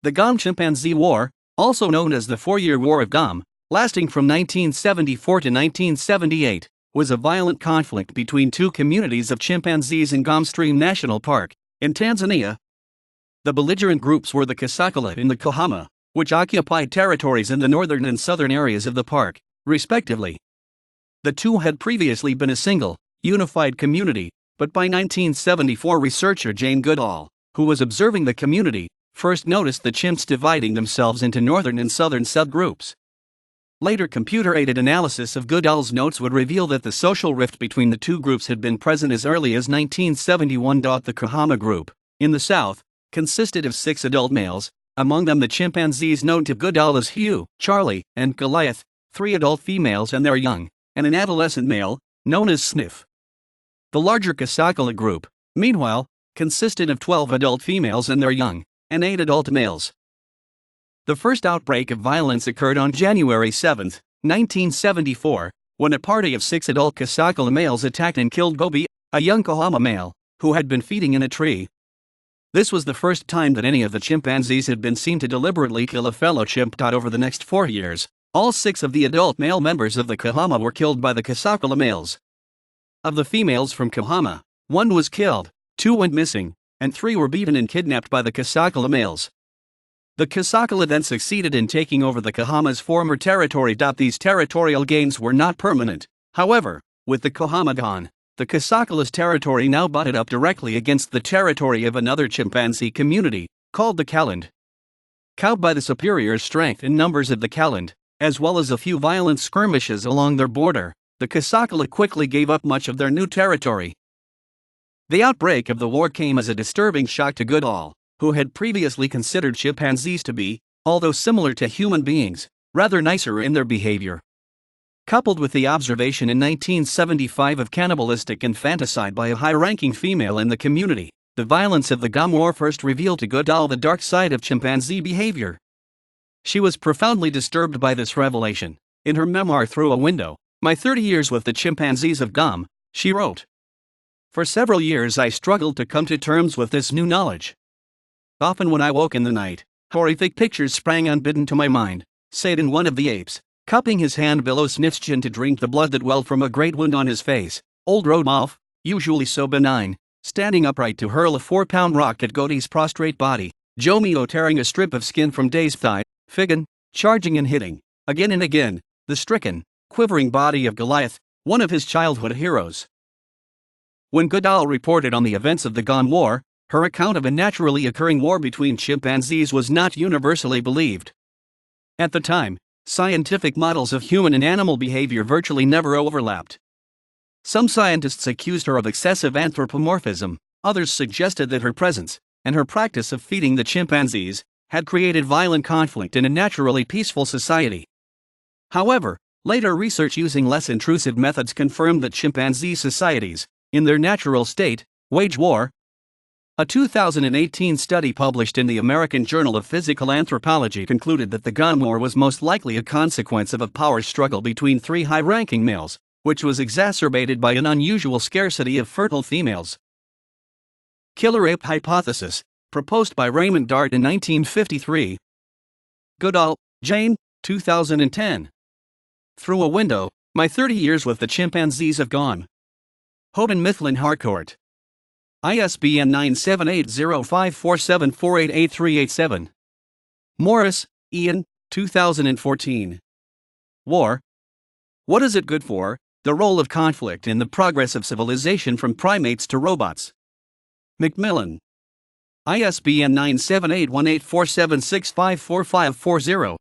The Gombe Chimpanzee War, also known as the 4-Year War of Gombe, lasting from 1974 to 1978, was a violent conflict between two communities of chimpanzees in Gombe Stream National Park, in Tanzania. The belligerent groups were the Kasakela and the Kahama, which occupied territories in the northern and southern areas of the park, respectively. The two had previously been a single, unified community, but by 1974 researcher Jane Goodall, who was observing the community, first noticed the chimps dividing themselves into northern and southern subgroups. Later computer-aided analysis of Goodall's notes would reveal that the social rift between the two groups had been present as early as 1971. The Kahama group, in the south, consisted of 6 adult males, among them the chimpanzees known to Goodall as Hugh, Charlie, and Goliath, 3 adult females and their young, and an adolescent male, known as Sniff. The larger Kasakela group, meanwhile, consisted of 12 adult females and their young, and 8 adult males. The first outbreak of violence occurred on January 7, 1974, when a party of 6 adult Kasakela males attacked and killed Gobi, a young Kahama male, who had been feeding in a tree. This was the first time that any of the chimpanzees had been seen to deliberately kill a fellow chimp. Over the next 4 years, all 6 of the adult male members of the Kahama were killed by the Kasakela males. Of the females from Kahama, 1 was killed, 2 went missing, and 3 were beaten and kidnapped by the Kasakela males. The Kasakela then succeeded in taking over the Kahama's former territory. These territorial gains were not permanent, however, with the Kahama gone, the Kasakela's territory now butted up directly against the territory of another chimpanzee community, called the Kaland. Cowed by the superior strength and numbers of the Kaland, as well as a few violent skirmishes along their border, the Kasakela quickly gave up much of their new territory. The outbreak of the war came as a disturbing shock to Goodall, who had previously considered chimpanzees to be, although similar to human beings, rather nicer in their behavior. Coupled with the observation in 1975 of cannibalistic infanticide by a high-ranking female in the community, the violence of the Gombe War first revealed to Goodall the dark side of chimpanzee behavior. She was profoundly disturbed by this revelation. In her memoir Through a Window, My 30 Years with the Chimpanzees of Gombe, she wrote, "For several years I struggled to come to terms with this new knowledge. Often when I woke in the night, horrific pictures sprang unbidden to my mind, said in one of the apes, cupping his hand below Sniff's chin to drink the blood that welled from a great wound on his face, old Rodolph, usually so benign, standing upright to hurl a 4-pound rock at Godey's prostrate body, Jomeo tearing a strip of skin from Day's thigh, Figan, charging and hitting, again and again, the stricken, quivering body of Goliath, one of his childhood heroes." When Goodall reported on the events of the Gombe War, her account of a naturally occurring war between chimpanzees was not universally believed. At the time, scientific models of human and animal behavior virtually never overlapped. Some scientists accused her of excessive anthropomorphism, others suggested that her presence, and her practice of feeding the chimpanzees, had created violent conflict in a naturally peaceful society. However, later research using less intrusive methods confirmed that chimpanzee societies, in their natural state, wage war. A 2018 study published in the American Journal of Physical Anthropology concluded that the Gombe War was most likely a consequence of a power struggle between 3 high-ranking males, which was exacerbated by an unusual scarcity of fertile females. Killer ape hypothesis, proposed by Raymond Dart in 1953. Goodall, Jane, 2010. Through a Window, My 30 Years with the Chimpanzees of Gombe. Houghton Mifflin Harcourt. ISBN 9780547488387. Morris, Ian, 2014. War. What is it good for? The Role of Conflict in the Progress of Civilization from Primates to Robots. Macmillan. ISBN 9781847654540.